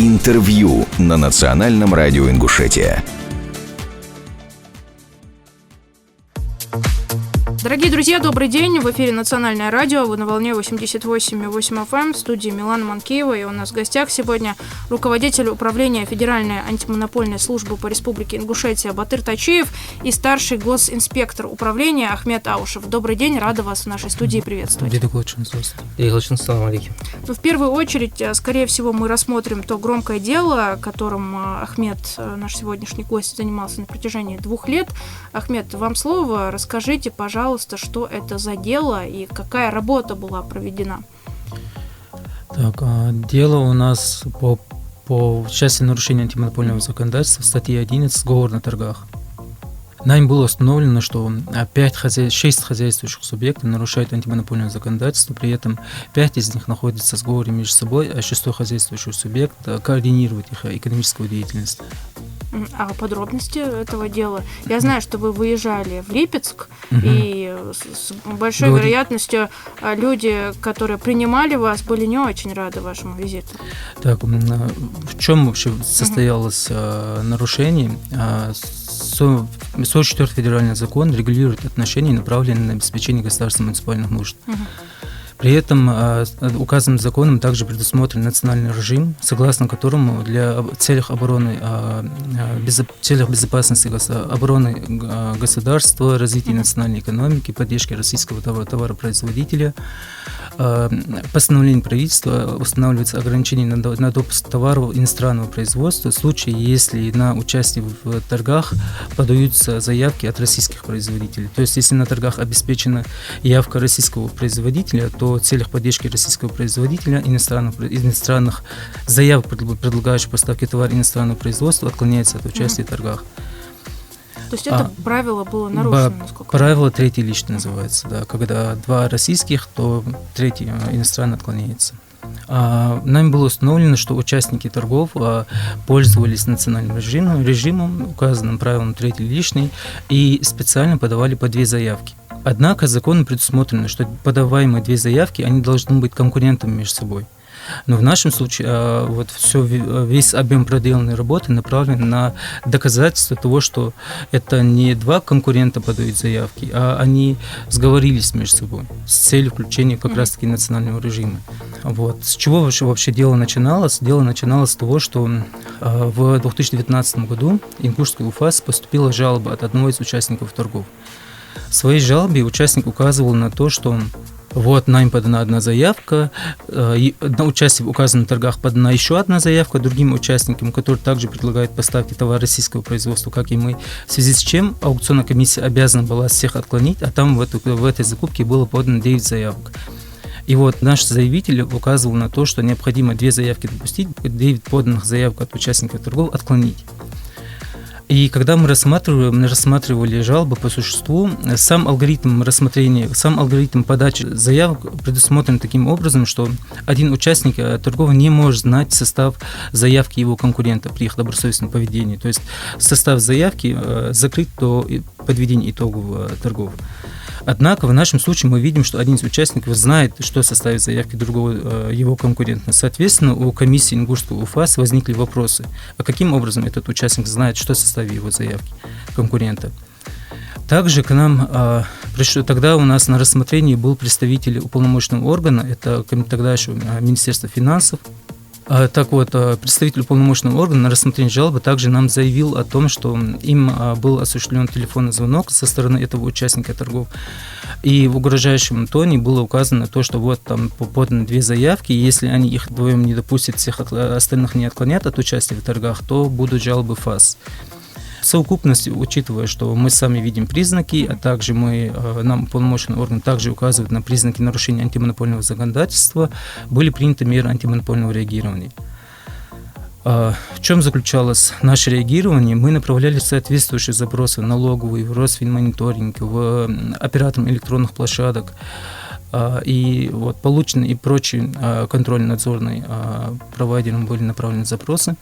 Интервью на Национальном радио Ингушетия. Дорогие друзья, добрый день. В эфире Национальное радио. Вы на волне 88,8 FM. В студии Милана Манкиева. И у нас в гостях сегодня руководитель управления Федеральной антимонопольной службы по Республике Ингушетия Батыр Тачиев и старший госинспектор управления Ахмед Аушев. Добрый день. Рада вас в нашей студии приветствовать. В первую очередь, скорее всего, мы рассмотрим то громкое дело, которым Ахмед, наш сегодняшний гость, занимался на протяжении 2 лет. Ахмед, вам слово. Расскажите, пожалуйста, что это за дело и какая работа была проведена? Так, дело у нас по части нарушения антимонопольного законодательства, статьи 11 «Сговор на торгах». Нами было установлено, что 6 хозяйствующих субъектов нарушают антимонопольное законодательство, при этом 5 из них находятся в сговоре между собой, а 6 хозяйствующий субъект координирует их экономическую деятельность. А подробности этого дела? Я знаю, что вы выезжали в Липецк, и с большой вероятностью люди, которые принимали вас, были не очень рады вашему визиту. Так, в чем вообще состоялось нарушение? 44-й федеральный закон регулирует отношения, направленные на обеспечение государственных муниципальных нужд. При этом указанным законом также предусмотрен национальный режим, согласно которому в целях безопасности обороны государства, развития национальной экономики, поддержки российского товаропроизводителя, постановлением правительства устанавливается ограничение на допуск товаров иностранного производства в случае, если на участие в торгах подаются заявки от российских производителей. То есть, если на торгах обеспечена явка российского производителя, то в целях поддержки российского производителя иностранных заявок, предлагающих поставки товара иностранного производства, отклоняется от участия в торгах. То есть это правило было нарушено, насколько правило третий личный называется, да. Когда 2 российских, то третий иностранный отклоняется. Нами было установлено, что участники торгов пользовались национальным режимом, указанным правилом третий личный, и специально подавали по 2 заявки. Однако законом предусмотрено, что подаваемые 2 заявки, они должны быть конкурентами между собой. Но в нашем случае весь объем проделанной работы направлен на доказательство того, что это не 2 конкурента подают заявки, а они сговорились между собой с целью включения как раз-таки национального режима. С чего вообще дело начиналось? Дело начиналось с того, что в 2019 году в Ингушский УФАС поступила жалоба от одного из участников торгов. В своей жалобе участник указывал на то, что нами подана одна заявка, на участие в указанных торгах подана еще одна заявка другим участникам, которые также предлагают поставки товара российского производства, как и мы, в связи с чем аукционная комиссия обязана была всех отклонить, а там в этой закупке было подано 9 заявок. И наш заявитель указывал на то, что необходимо 2 заявки допустить, 9 поданных заявок от участников торгов отклонить. И когда мы рассматривали жалобы по существу, сам алгоритм подачи заявок предусмотрен таким образом, что один участник торгов не может знать состав заявки его конкурента при их добросовестном поведении. То есть состав заявки закрыт до подведения итогов торгов. Однако в нашем случае мы видим, что один из участников знает, что составит заявки другого его конкурента. Соответственно, у комиссии Ингушского УФАС возникли вопросы. А каким образом этот участник знает, что составит его заявки конкурента? Также к нам тогда у нас на рассмотрении был представитель уполномоченного органа, это тогдашнего Министерства финансов. Представитель уполномоченного органа на рассмотрение жалобы также нам заявил о том, что им был осуществлен телефонный звонок со стороны этого участника торгов, и в угрожающем тоне было указано то, что там поданы 2 заявки, и если они их вдвоем не допустят, всех остальных не отклонят от участия в торгах, то будут жалобы в ФАС. В совокупности, учитывая, что мы сами видим признаки, а также нам уполномоченный орган также указывает на признаки нарушения антимонопольного законодательства, были приняты меры антимонопольного реагирования. В чем заключалось наше реагирование? Мы направляли соответствующие запросы в налоговый, в Росфинмониторинг, в операторам электронных площадок, и вот полученные и прочие контрольно-надзорные провайдерам были направлены запросы.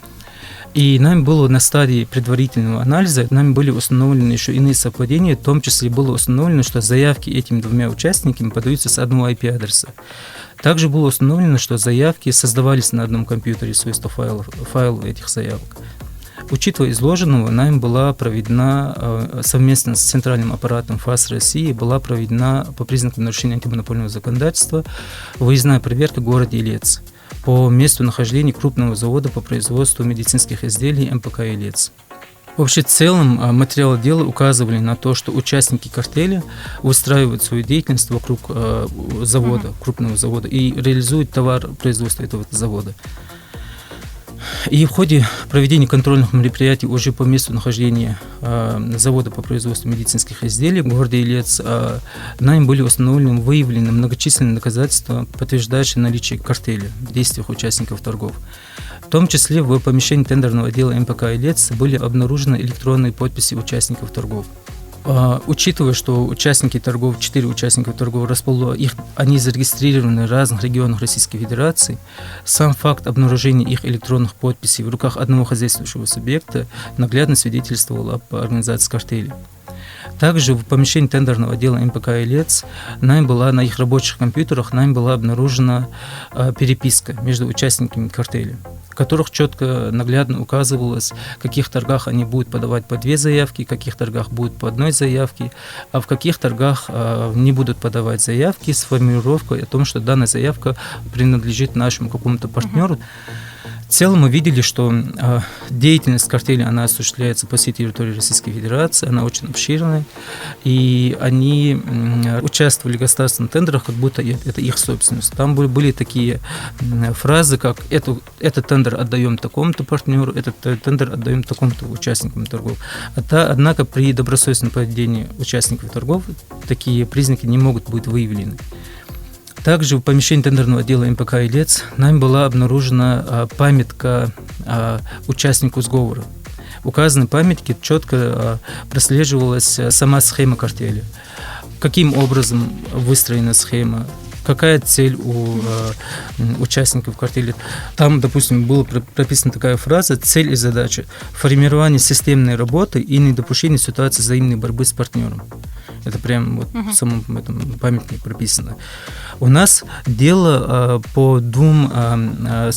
И нами было на стадии предварительного анализа, нами были установлены еще иные совпадения, в том числе было установлено, что заявки этими двумя участниками подаются с одного IP-адреса. Также было установлено, что заявки создавались на одном компьютере, свойства файлов этих заявок. Учитывая изложенного, нами была проведена совместно с центральным аппаратом ФАС России была проведена по признакам нарушения антимонопольного законодательства выездная проверка в городе Илец по месту нахождения крупного завода по производству медицинских изделий МПК «Илец». Вообще, в целом, материалы дела указывали на то, что участники картеля выстраивают свою деятельность вокруг завода, крупного завода, и реализуют товар производства этого завода. И в ходе проведения контрольных мероприятий уже по месту нахождения завода по производству медицинских изделий в городе Илец нами были установлены, выявлены многочисленные доказательства, подтверждающие наличие картеля в действиях участников торгов. В том числе в помещении тендерного отдела МПК «Илец» были обнаружены электронные подписи участников торгов. Учитывая, что участники торгов, 4 участника торгов они зарегистрированы в разных регионах Российской Федерации, сам факт обнаружения их электронных подписей в руках одного хозяйствующего субъекта наглядно свидетельствовал об организации картеля. Также в помещении тендерного отдела МПК «Илец» на их рабочих компьютерах была обнаружена переписка между участниками картеля, в которых четко наглядно указывалось, в каких торгах они будут подавать по 2 заявки, в каких торгах будут по 1 заявке, а в каких торгах не будут подавать заявки с формулировкой о том, что данная заявка принадлежит нашему какому-то партнеру. В целом мы видели, что деятельность картеля она осуществляется по всей территории Российской Федерации, она очень обширная, и они участвовали в государственных тендерах, как будто это их собственность. Там были такие фразы, как этот тендер отдаем такому-то партнеру, этот тендер отдаем такому-то участникам торгов. Однако при добросовестном поведении участников торгов такие признаки не могут быть выявлены. Также в помещении тендерного отдела МПК «Илец» нами была обнаружена памятка участнику сговора. В указанной памятке четко прослеживалась сама схема картеля. Каким образом выстроена схема, какая цель у участников картеля. Там, допустим, была прописана такая фраза: цель и задача – формирование системной работы и недопущение ситуации взаимной борьбы с партнером. Это прямо вот в самом этом памятнике прописано. У нас дело по 2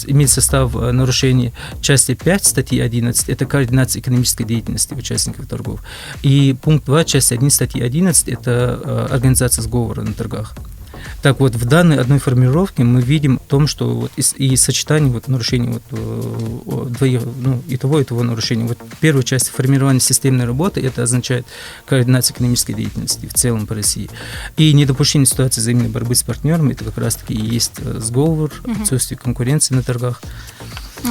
имеет состав нарушений части 5 статьи 11, это координация экономической деятельности участников торгов. И пункт 2 части 1 статьи 11, это организация сговора на торгах. Так вот, в данной одной формулировке мы видим в том, что вот и сочетание вот нарушений и того нарушения. Вот первая часть формирования системной работы, это означает координация экономической деятельности в целом по России. И недопущение ситуации взаимной борьбы с партнерами, это как раз-таки и есть сговор, отсутствие конкуренции на торгах.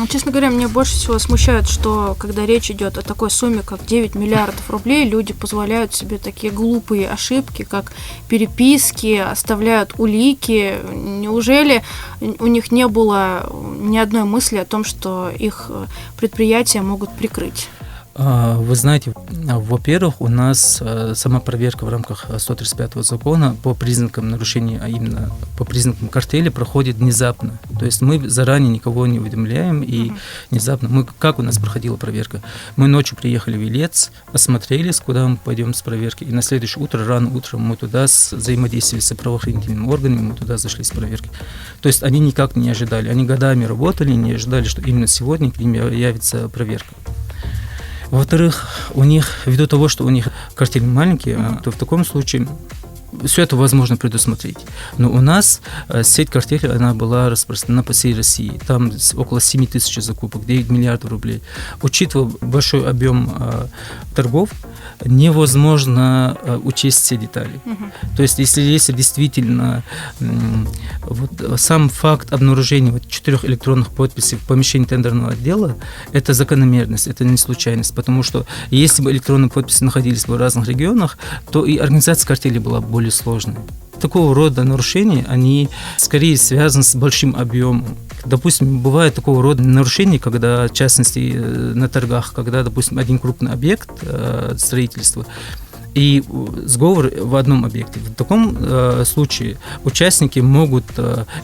Честно говоря, меня больше всего смущает, что когда речь идет о такой сумме, как 9 миллиардов рублей, люди позволяют себе такие глупые ошибки, как переписки, оставляют улики. Неужели у них не было ни одной мысли о том, что их предприятия могут прикрыть? Вы знаете, во-первых, у нас сама проверка в рамках 135 закона по признакам нарушения, а именно по признакам картеля, проходит внезапно. То есть мы заранее никого не уведомляем, и внезапно. Как у нас проходила проверка? Мы ночью приехали в Илец, осмотрелись, куда мы пойдем с проверки, и на следующее утро, рано утром, мы туда взаимодействовали с правоохранительными органами, мы туда зашли с проверкой. То есть они никак не ожидали, они годами работали, не ожидали, что именно сегодня к ним явится проверка. Во-вторых, у них, ввиду того, что у них картель маленький, то в таком случае все это возможно предусмотреть. Но у нас сеть картеля, она была распространена по всей России. Там около 7 тысяч закупок, 9 миллиардов рублей. Учитывая большой объем торгов, невозможно учесть все детали. То есть, если действительно сам факт обнаружения 4 электронных подписей в помещении тендерного отдела, это закономерность, это не случайность, потому что если бы электронные подписи находились в разных регионах, то и организация картеля была более сложной. Такого рода нарушения, они скорее связаны с большим объемом. Допустим, бывает такого рода нарушения, когда, в частности, на торгах, когда, допустим, один крупный объект строительства, и сговор в одном объекте. В таком случае участники могут,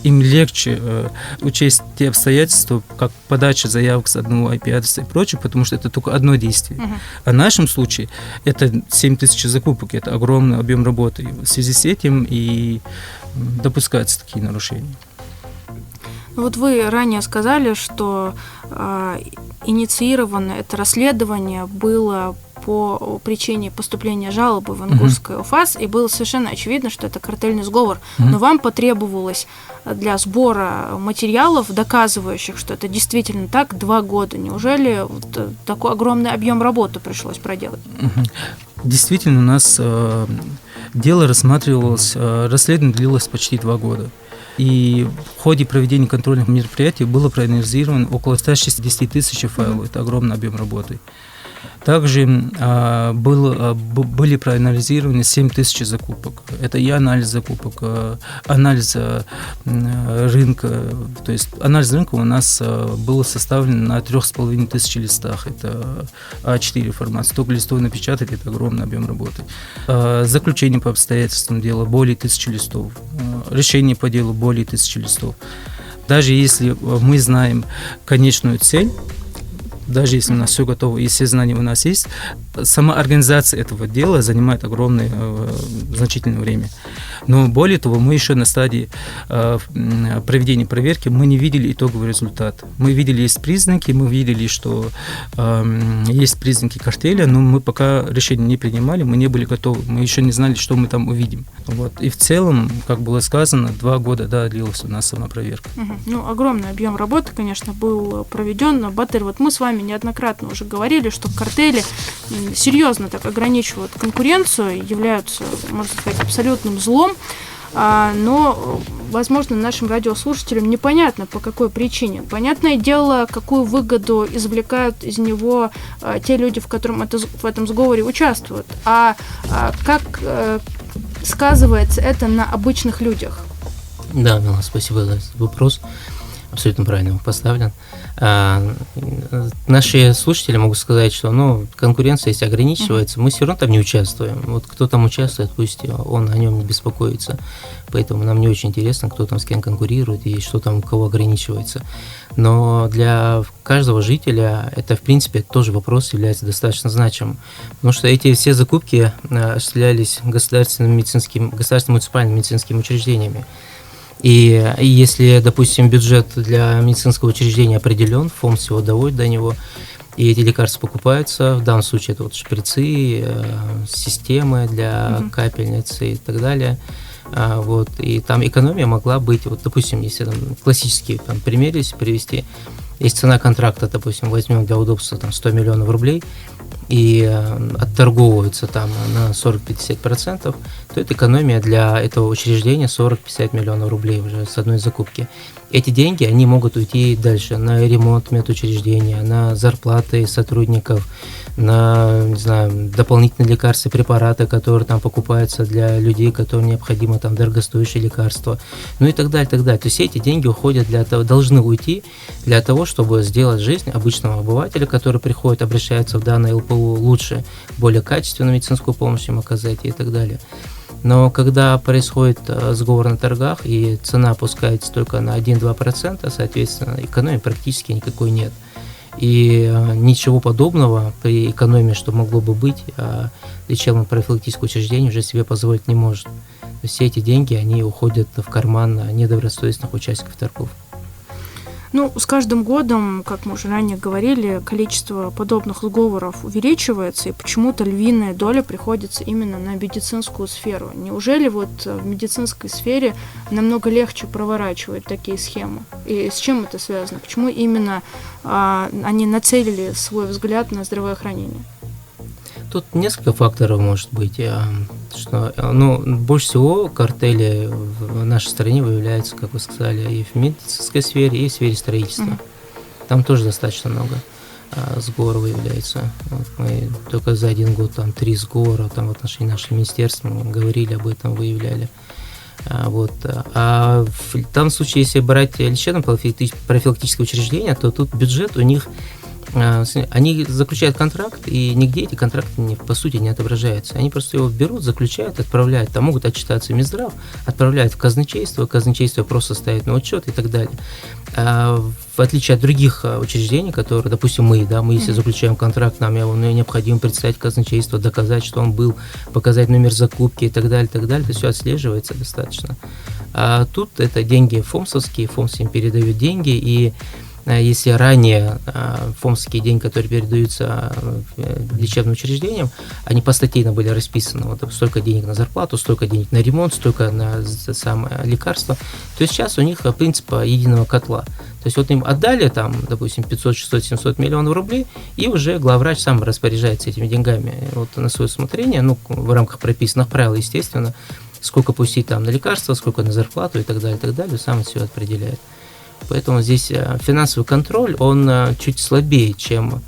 им легче учесть те обстоятельства, как подача заявок с одного IP-адреса и прочее, потому что это только одно действие. А в нашем случае это 7000 закупок, это огромный объем работы. И в связи с этим и допускаются такие нарушения. Вот вы ранее сказали, что инициировано это расследование было по причине поступления жалобы в Ингушское УФАС, и было совершенно очевидно, что это картельный сговор. Но вам потребовалось для сбора материалов, доказывающих, что это действительно так, 2 года. Неужели вот такой огромный объем работы пришлось проделать? Действительно, у нас дело рассматривалось, расследование длилось почти 2 года. И в ходе проведения контрольных мероприятий было проанализировано около 160 тысяч файлов. Это огромный объем работы. Также были проанализированы 7 тысяч закупок. Это и анализ закупок, анализ рынка. То есть анализ рынка у нас был составлен на 3500 листах. Это А4 формат. Столько листов напечатать – это огромный объем работы. Заключение по обстоятельствам дела – более 1000 листов. Решение по делу – более 1000 листов. Даже если мы знаем конечную цель, даже если у нас все готово и все знания у нас есть, сама организация этого дела занимает огромное, значительное время. Но более того, мы еще на стадии проведения проверки, мы не видели итоговый результат. Мы видели, есть признаки, мы видели, что есть признаки картеля, но мы пока решение не принимали, мы не были готовы, мы еще не знали, что мы там увидим. Вот. И в целом, как было сказано, 2 года, да, длилась у нас сама проверка. Ну, огромный объем работы, конечно, был проведен, но, Батыр, вот мы с вами неоднократно уже говорили, что картели серьезно так ограничивают конкуренцию, являются, можно сказать, абсолютным злом, но, возможно, нашим радиослушателям непонятно, по какой причине. Понятное дело, какую выгоду извлекают из него те люди, в этом сговоре участвуют, а как сказывается это на обычных людях? Да, Мила, спасибо за этот вопрос. Абсолютно правильно поставлен. Наши слушатели могут сказать, что конкуренция, если ограничивается, мы все равно там не участвуем. Вот кто там участвует, пусть он о нем не беспокоится. Поэтому нам не очень интересно, кто там с кем конкурирует и что там у кого ограничивается. Но для каждого жителя это, в принципе, тоже вопрос является достаточно значимым. Потому что эти все закупки осуществлялись государственными муниципальными медицинскими учреждениями. И если, допустим, бюджет для медицинского учреждения определен, фонд всего доводит до него, и эти лекарства покупаются, в данном случае это вот шприцы, системы для капельницы и так далее, вот, и там экономия могла быть, вот, допустим, если там классический пример привести, если цена контракта, допустим, возьмем для удобства там 100 миллионов рублей, и отторговываются там на 40-50%, то это экономия для этого учреждения 40-50 миллионов рублей уже с одной закупки. Эти деньги, они могут уйти дальше на ремонт медучреждения, на зарплаты сотрудников, на, не знаю, дополнительные лекарства, препараты, которые там покупаются для людей, которым необходимо там дорогостоящие лекарства, ну и так далее, так далее. То есть все эти деньги уходят должны уйти для того, чтобы сделать жизнь обычного обывателя, который приходит, обращается в данное ЛПУ, лучше, более качественную медицинскую помощь им оказать и так далее. Но когда происходит сговор на торгах и цена опускается только на 1-2%, соответственно, экономии практически никакой нет. И ничего подобного при экономии, что могло бы быть, лечебно-профилактическое учреждение уже себе позволить не может. То есть все эти деньги, они уходят в карман недобросовестных участников торгов. Ну, с каждым годом, как мы уже ранее говорили, количество подобных сговоров увеличивается, и почему-то львиная доля приходится именно на медицинскую сферу. Неужели вот в медицинской сфере намного легче проворачивать такие схемы? И с чем это связано? Почему именно они нацелили свой взгляд на здравоохранение? Тут несколько факторов может быть. Больше всего картели в нашей стране выявляются, как вы сказали, и в медицинской сфере, и в сфере строительства. Там тоже достаточно много сговоров выявляется. Вот мы только за 1 год там 3 сговора там, в отношении нашего министерства мы говорили об этом, выявляли. А в данном случае, если брать лечебно-профилактическое учреждение, то тут бюджет у них они заключают контракт, и нигде эти контракты, по сути, не отображаются. Они просто его берут, заключают, отправляют, там могут отчитаться в Минздрав, отправляют в казначейство просто ставит на учет и так далее. В отличие от других учреждений, которые, допустим, мы если заключаем контракт, нам его необходимо представить казначейство, доказать, что он был, показать номер закупки и так далее, это все отслеживается достаточно. А тут это деньги ФОМСовские, ФОМС им передают деньги, и если ранее фомские деньги, которые передаются лечебным учреждениям, они постатейно были расписаны, вот столько денег на зарплату, столько денег на ремонт, столько на самое лекарство, то сейчас у них принцип единого котла. То есть вот им отдали там, допустим, 500, 600, 700 миллионов рублей, и уже главврач сам распоряжается этими деньгами вот на свое усмотрение, в рамках прописанных правил, естественно, сколько пустить там на лекарства, сколько на зарплату и так далее, сам все определяет. Поэтому здесь финансовый контроль, он чуть слабее, чем,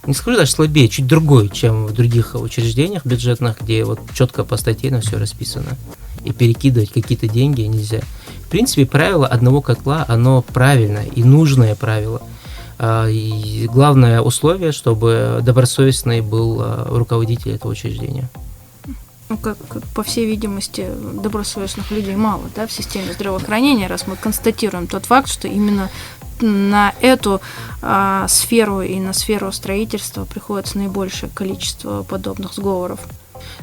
не скажу даже слабее, чуть другой, чем в других учреждениях бюджетных, где вот четко по статейно все расписано. И перекидывать какие-то деньги нельзя. В принципе, правило одного котла, оно правильное и нужное правило. И главное условие, чтобы добросовестный был руководитель этого учреждения. Как по всей видимости, добросовестных людей мало, в системе здравоохранения, раз мы констатируем тот факт, что именно на эту сферу и на сферу строительства приходится наибольшее количество подобных сговоров.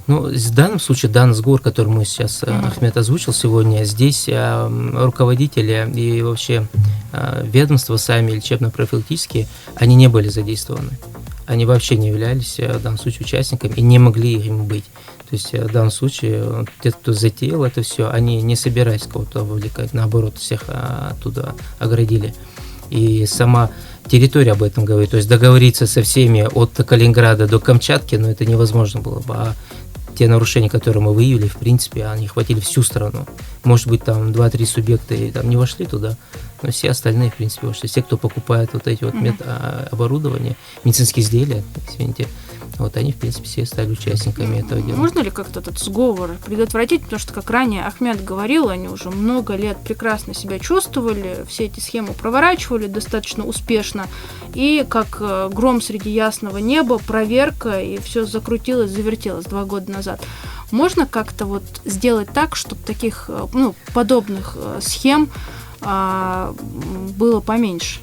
В данном случае, данный сговор, который мы сейчас, Ахмед озвучил сегодня, здесь руководители и вообще ведомства сами лечебно-профилактические, они не были задействованы. Они вообще не являлись в данном случае участниками и не могли им быть. То есть в данном случае те, кто затеял это все, они не собирались кого-то вовлекать, наоборот, всех оттуда оградили. И сама территория об этом говорит. То есть договориться со всеми от Калининграда до Камчатки, это невозможно было бы. А те нарушения, которые мы выявили, в принципе, они охватили всю страну. Может быть, там 2-3 субъекта и там не вошли туда, но все остальные, в принципе, вошли. Все, кто покупает вот эти вот оборудование, медицинские изделия, извините, они, в принципе, все стали участниками этого дела. Можно ли как-то этот сговор предотвратить? Потому что, как ранее Ахмед говорил, они уже много лет прекрасно себя чувствовали, все эти схемы проворачивали достаточно успешно, и как гром среди ясного неба, проверка, и все закрутилось, завертелось 2 года назад. Можно как-то сделать так, чтобы таких подобных схем было поменьше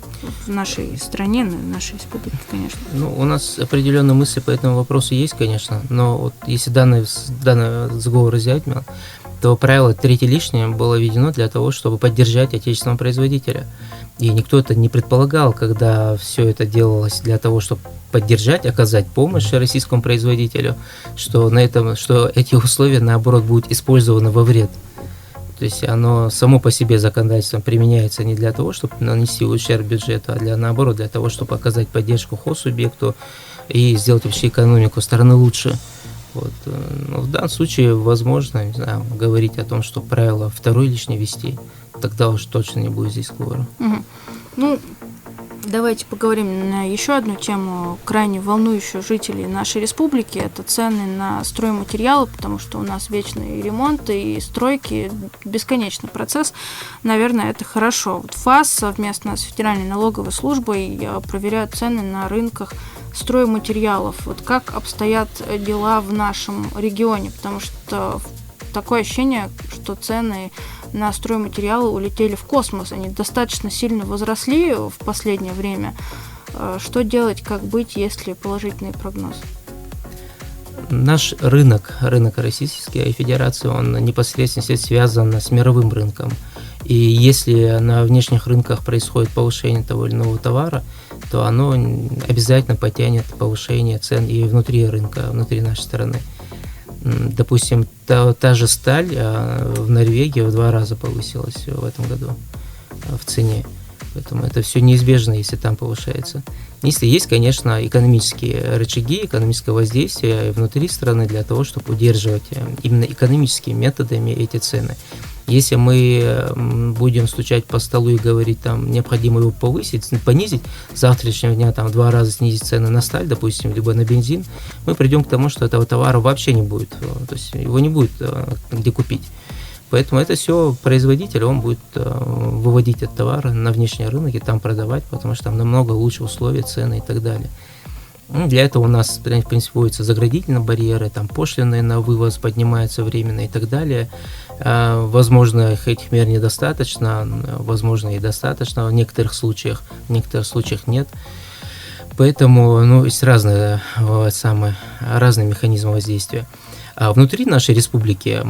в нашей стране, в нашей республике, конечно? У нас определенные мысли по этому вопросу есть, конечно, но если данный сговор взять, то правило 3 лишнее было введено для того, чтобы поддержать отечественного производителя. И никто это не предполагал, когда все это делалось для того, чтобы поддержать, оказать помощь российскому производителю, что эти условия, наоборот, будут использованы во вред. То есть оно само по себе законодательством применяется не для того, чтобы нанести ущерб бюджету, а наоборот, для того, чтобы оказать поддержку хозсубъекту и сделать вообще экономику страны лучше. Но в данном случае возможно, говорить о том, что правило 2 лишнее ввести, тогда уж точно не будет здесь сговора. Давайте поговорим на еще одну тему, крайне волнующую жителей нашей республики. Это цены на стройматериалы, потому что у нас вечные ремонты и стройки, бесконечный процесс. Наверное, это хорошо. ФАС совместно с Федеральной налоговой службой проверяют цены на рынках стройматериалов. Как обстоят дела в нашем регионе? Потому что такое ощущение, что цены на стройматериалы улетели в космос. Они достаточно сильно возросли в последнее время. Что делать, как быть, если положительный прогноз? Наш рынок Российской Федерации, он непосредственно связан с мировым рынком. И если на внешних рынках происходит повышение того или иного товара, то оно обязательно потянет повышение цен и внутри рынка, внутри нашей страны. Допустим, та же сталь в Норвегии в 2 раза повысилась в этом году в цене. Поэтому это все неизбежно, если там повышается. Если есть, конечно, экономические рычаги, экономическое воздействие внутри страны для того, чтобы удерживать именно экономическими методами эти цены. Если мы будем стучать по столу и говорить, необходимо его повысить, понизить, с завтрашнего дня в 2 раза снизить цены на сталь, допустим, либо на бензин, мы придем к тому, что этого товара вообще не будет, то есть его не будет где купить. Поэтому это все производитель, он будет выводить этот товар на внешний рынок и там продавать, потому что там намного лучше условия, цены и так далее. Для этого у нас, в принципе, вводятся заградительные барьеры, там пошлины на вывоз поднимаются временно и так далее. Возможно, этих мер недостаточно, возможно, и достаточно в некоторых случаях нет. Поэтому, есть разные механизмы воздействия. А внутри нашей республики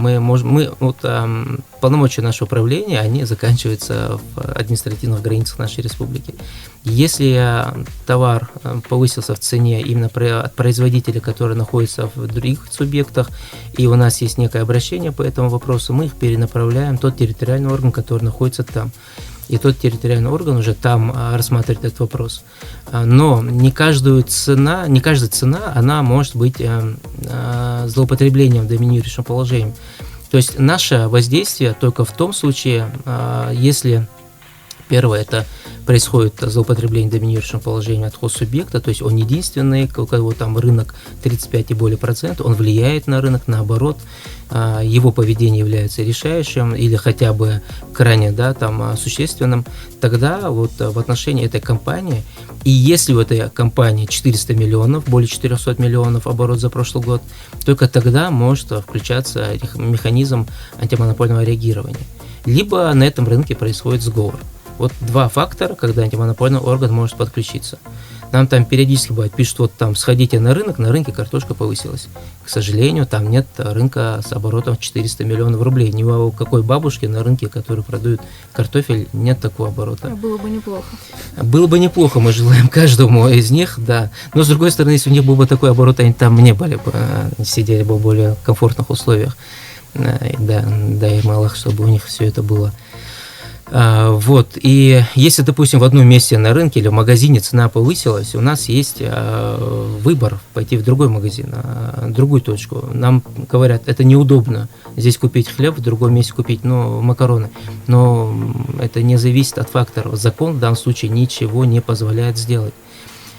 полномочия нашего управления, они заканчиваются в административных границах нашей республики. Если товар повысился в цене именно от производителя, который находится в других субъектах, и у нас есть некое обращение по этому вопросу, мы их перенаправляем в тот территориальный орган, который находится там. И тот территориальный орган уже там рассматривает этот вопрос. Но не каждая цена, она может быть злоупотреблением доминирующим положением. То есть наше воздействие только в том случае, если первое, это происходит злоупотребление доминирующим положением от хозсубъекта, то есть он единственный, у кого там рынок 35 и более процентов, он влияет на рынок, наоборот, его поведение является решающим или хотя бы крайне существенным, тогда в отношении этой компании, и если у этой компании 400 миллионов, более 400 миллионов оборот за прошлый год, только тогда может включаться механизм антимонопольного реагирования. Либо на этом рынке происходит сговор. Вот два фактора, когда антимонопольный орган может подключиться. Нам там периодически бывает, пишут, сходите на рынок, на рынке картошка повысилась. К сожалению, там нет рынка с оборотом 400 миллионов рублей. Ни у какой бабушки на рынке, которые продают картофель, нет такого оборота. Было бы неплохо. Было бы неплохо, мы желаем каждому из них, да. Но, с другой стороны, если у них был бы такой оборот, они там не были бы, сидели бы в более комфортных условиях. Да, и мало, чтобы у них все это было. И если, допустим, в одном месте на рынке или в магазине цена повысилась, у нас есть выбор пойти в другой магазин, другую точку. Нам говорят, это неудобно здесь купить хлеб, в другом месте купить макароны. Но это не зависит от факторов. Закон в данном случае ничего не позволяет сделать.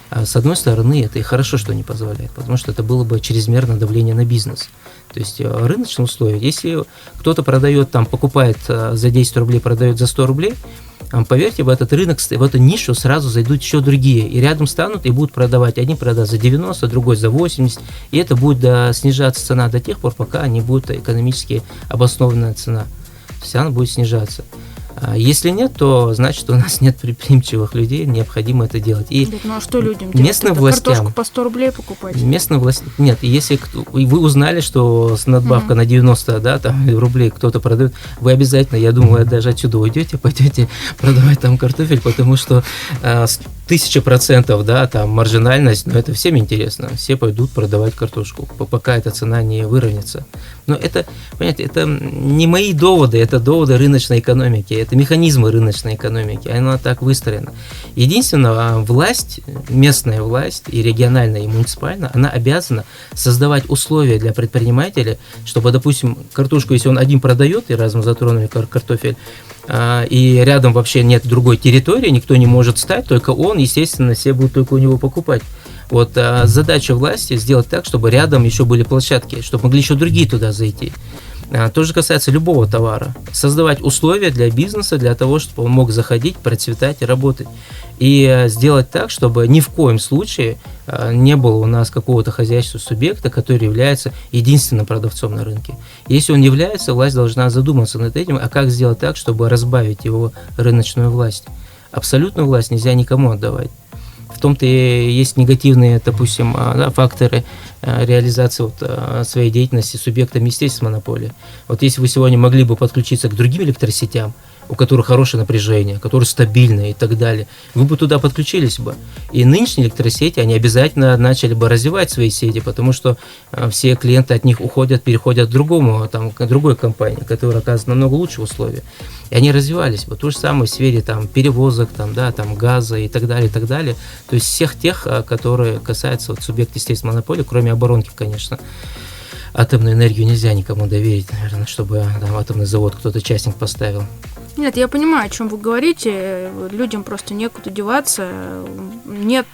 С одной стороны, это и хорошо, что не позволяет, потому что это было бы чрезмерное давление на бизнес. То есть рыночные условия, если кто-то продает, покупает за 10 рублей, продает за 100 рублей, поверьте, в этот рынок, в эту нишу сразу зайдут еще другие, и рядом станут и будут продавать. Один продаст за 90, другой за 80, и это будет снижаться цена до тех пор, пока не будет экономически обоснованная цена. То есть она будет снижаться. Если нет, то значит у нас нет предприимчивых людей, необходимо это делать. И а что людям делать? Местным властям, картошку по 100 рублей покупать? Местным властям, нет, если вы узнали, что с надбавкой на 90 рублей кто-то продает, вы обязательно, я думаю, даже отсюда уйдете, пойдете продавать там картофель, потому что 1000% маржинальность, но это всем интересно, все пойдут продавать картошку, пока эта цена не выровняется. Но это, понимаете, это не мои доводы, это доводы рыночной экономики, это механизмы рыночной экономики, она так выстроена. Единственное, власть, местная власть и региональная, и муниципальная, она обязана создавать условия для предпринимателя, чтобы, допустим, картошку, если он один продает, и раз мы затронули картофель, и рядом вообще нет другой территории, никто не может стать, только он, естественно, все будут только у него покупать. Задача власти сделать так, чтобы рядом еще были площадки, чтобы могли еще другие туда зайти. То же касается любого товара. Создавать условия для бизнеса, для того, чтобы он мог заходить, процветать и работать. И сделать так, чтобы ни в коем случае не было у нас какого-то хозяйственного субъекта, который является единственным продавцом на рынке. Если он является, власть должна задуматься над этим, а как сделать так, чтобы разбавить его рыночную власть. Абсолютную власть нельзя никому отдавать. В том-то и есть негативные, допустим, факторы реализации своей деятельности субъектами естественной монополии. Если вы сегодня могли бы подключиться к другим электросетям, у которых хорошее напряжение, которые стабильные и так далее, вы бы туда подключились бы. И нынешние электросети, они обязательно начали бы развивать свои сети, потому что все клиенты от них уходят, переходят к другой компании, которая оказывает намного лучшие условия. И они развивались бы. То же самое в сфере перевозок, газа и так далее, и так далее. То есть всех тех, которые касаются субъекта естественной монополии, кроме оборонки, конечно. атомную энергию нельзя никому доверить, наверное, чтобы там атомный завод кто-то частник поставил. Нет, я понимаю, о чем вы говорите. Людям просто некуда деваться. Нет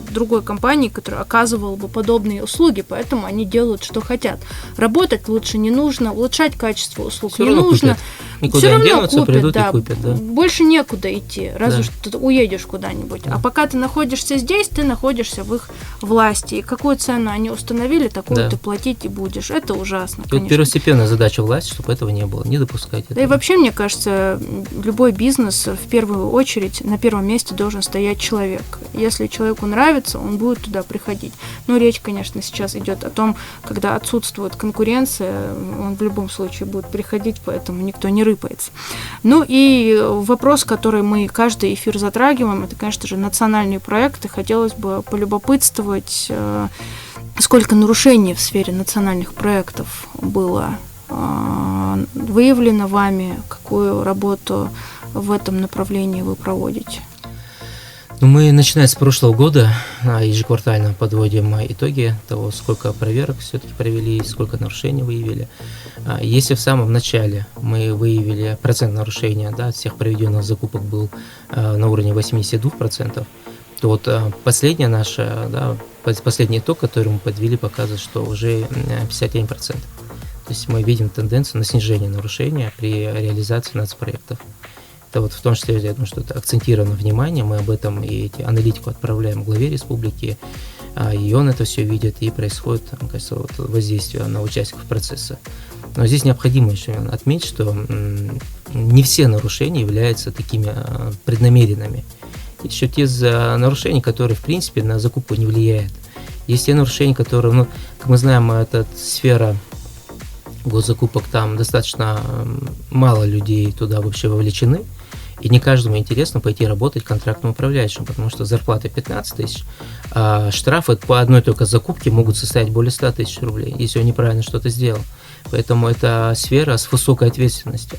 другой компании, которая оказывала бы подобные услуги, поэтому они делают, что хотят. Работать лучше не нужно, улучшать качество услуг Всё не равно нужно. купят. Никуда Все не равно денутся, купят, придут да. и купят, да. Больше некуда идти, разве Да. что ты уедешь куда-нибудь. А пока ты находишься здесь, ты находишься в их власти. И какую цену они установили, такую Да. ты платить и будешь. Это ужасно, И вот конечно. первостепенная задача власти, чтобы этого не было, не допускать этого. Да и вообще, мне кажется, любой бизнес в первую очередь на первом месте должен стоять человек. Если человеку нравится, он будет туда приходить. Но речь, конечно, сейчас идет о том, когда отсутствует конкуренция, он в любом случае будет приходить, поэтому никто не рыпается. Ну и вопрос, который мы каждый эфир затрагиваем, это, конечно же, национальные проекты. Хотелось бы полюбопытствовать, сколько нарушений в сфере национальных проектов было выявлено вами, какую работу в этом направлении вы проводите? Ну, мы, начиная с прошлого года, ежеквартально подводим итоги того, сколько проверок все-таки провели, сколько нарушений выявили. Если в самом начале мы выявили процент нарушения, да, от всех проведенных закупок был на уровне 82%, то вот последняя наша, да, последний итог, который мы подвели, показывает, что уже 51%. То есть мы видим тенденцию на снижение нарушения при реализации нацпроектов. Это вот в том числе, я думаю, что это акцентировано внимание, мы об этом и аналитику отправляем главе республики, и он это все видит, и происходит, мне кажется, вот воздействие на участников процесса. Но здесь необходимо еще отметить, что не все нарушения являются такими преднамеренными. Есть еще те нарушения, которые, в принципе, на закупку не влияют. Есть те нарушения, которые, ну, как мы знаем, это сфера госзакупок, там достаточно мало людей туда вообще вовлечены, и не каждому интересно пойти работать контрактным управляющим, потому что зарплата 15 тысяч, а штрафы по одной только закупке могут составить более 100 тысяч рублей, если он неправильно что-то сделал. Поэтому это сфера с высокой ответственностью.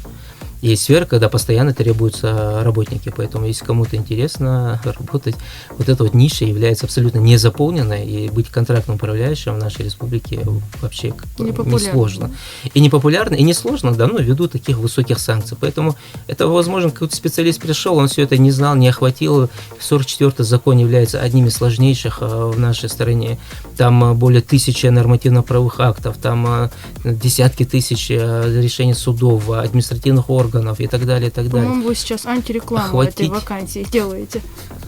Есть сфера, когда постоянно требуются работники, поэтому если кому-то интересно работать, вот эта вот ниша является абсолютно незаполненной, и быть контрактным управляющим в нашей республике вообще не сложно. И не популярно, и не сложно, да, ну, ввиду таких высоких санкций. Поэтому это, возможно, какой-то специалист пришел, он все это не знал, не охватил. 44-й закон является одним из сложнейших в нашей стране. Там более 1000 нормативно-правовых актов, там десятки тысяч решений судов, административных органов и так далее, и так далее. По-моему, вы сейчас антирекламу этой вакансии делаете.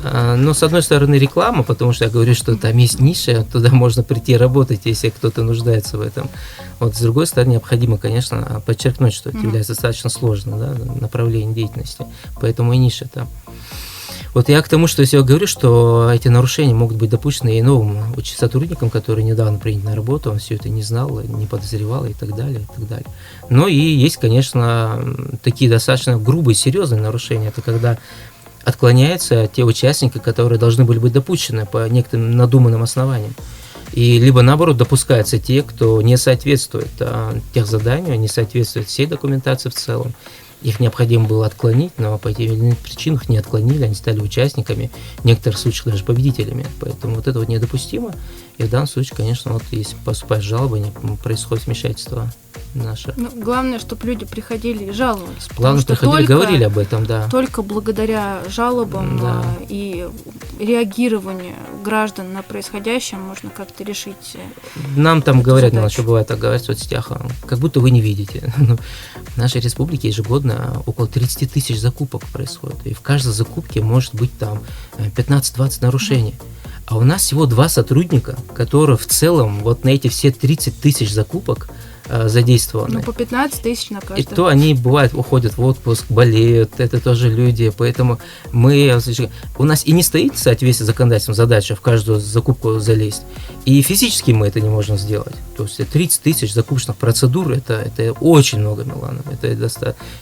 Ну, с одной стороны, реклама, потому что я говорю, что там есть ниша, туда можно прийти работать, если кто-то нуждается в этом. Вот, с другой стороны, необходимо, конечно, подчеркнуть, что это является достаточно сложным, да, направлением деятельности, поэтому и ниша там. Вот я к тому, что я говорю, что эти нарушения могут быть допущены и новым сотрудникам, которые недавно приняты на работу, он все это не знал, не подозревал и так далее, и так далее. Но и есть, конечно, такие достаточно грубые, серьезные нарушения. Это когда отклоняются те участники, которые должны были быть допущены по некоторым надуманным основаниям. И либо наоборот допускаются те, кто не соответствует техзаданию, не соответствует всей документации в целом. Их необходимо было отклонить, но по тем или иным причинам их не отклонили, они стали участниками, в некоторых случаях даже победителями. Поэтому вот это вот недопустимо. И в данном случае, конечно, вот если поступает жалоба, происходит вмешательство наше. Ну, главное, чтобы люди приходили и жаловались. Главное, приходили, говорили об этом, да. Только благодаря жалобам, да, и реагированию граждан на происходящее можно как-то решить. Нам там говорят, у нас еще бывает так говорят в соцсетях, как будто вы не видите. В нашей республике ежегодно около 30 тысяч закупок происходит. И в каждой закупке может быть там 15-20 нарушений. А у нас всего 2 сотрудника, которые в целом вот на эти все 30 тысяч закупок задействованы. Ну, по 15 тысяч на каждый. И то они, бывает, уходят в отпуск, болеют, это тоже люди, поэтому у нас и не стоит в соответствии с законодательством задача в каждую закупку залезть, и физически мы это не можем сделать. То есть 30 тысяч закупочных процедур, это очень много, Милана,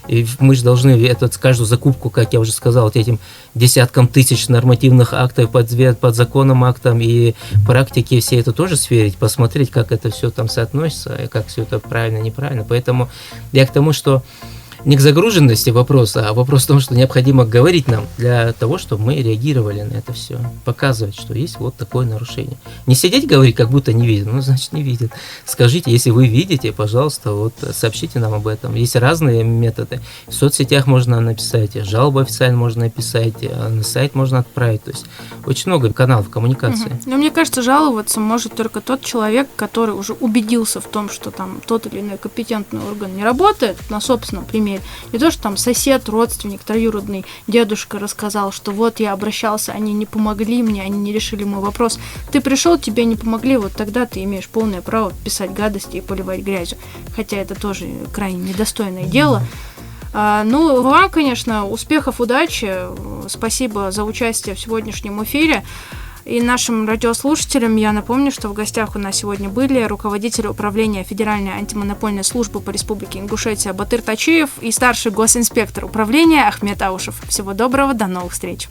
и мы же должны каждую закупку, как я уже сказал, вот этим десяткам тысяч нормативных актов под законом актом и практики все это тоже сверить, посмотреть, как это все там соотносится, и как все это правильно, неправильно. Поэтому я к тому, что не к загруженности вопроса, а вопрос в том, что необходимо говорить нам для того, чтобы мы реагировали на это все, показывать, что есть вот такое нарушение. Не сидеть говорить, как будто не видит, ну, значит, не видит. Скажите, если вы видите, пожалуйста, вот сообщите нам об этом. Есть разные методы. В соцсетях можно написать, жалобу официально можно написать, на сайт можно отправить. То есть очень много каналов коммуникации. Но мне кажется, жаловаться может только тот человек, который уже убедился в том, что там тот или иной компетентный орган не работает, на собственном примере. Не то, что там сосед, родственник, троюродный дедушка рассказал, что вот я обращался, они не помогли мне, они не решили мой вопрос. Ты пришел, тебе не помогли, вот тогда ты имеешь полное право писать гадости и поливать грязью. Хотя это тоже крайне недостойное дело. Ну, вам, конечно, успехов, удачи. Спасибо за участие в сегодняшнем эфире. И нашим радиослушателям я напомню, что в гостях у нас сегодня были руководитель управления Федеральной антимонопольной службы по Республике Ингушетия Батыр Тачиев и старший госинспектор управления Ахмет Аушев. Всего доброго, до новых встреч!